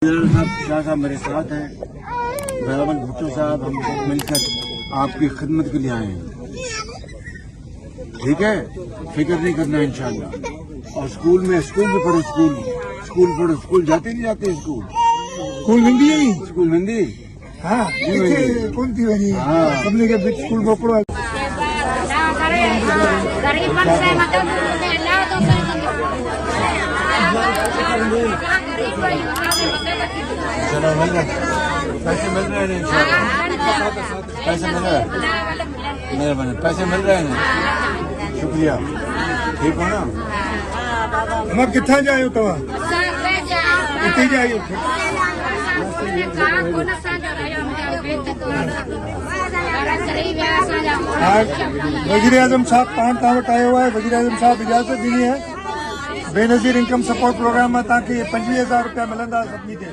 शाह साहब मेरे साथ हैं, बराबर भुट्टो साहब, हम सब मिलकर आपकी खिदमत के लिए आए हैं। ठीक है, फिक्र नहीं करना इंशाल्लाह। और स्कूल भी पढ़ो, स्कूल पढ़ो। स्कूल जाते नहीं जाते स्कूल हिंदी है स्कूल हिंदी हाँ कौन थी वही सबने के बीच स्कूल में पढ़ो। चलो मिल रहे पैसे मिल रहे हैं, पैसे मिल रहे हैं, मेहरबानी पैसे मिल रहे हैं, शुक्रिया। ठीक हो ना? हम कितना जाए तो कितनी जाए वजीर आजम साहब पान तव्हां वटि आयो आहे। वजीर आजम साहब इजाज़त ॾिनी है बेनज़ीर इनकम सपोर्ट प्रोग्राम में तव्हांखे 25,000 रुपया मिलंदा सभिनी खे।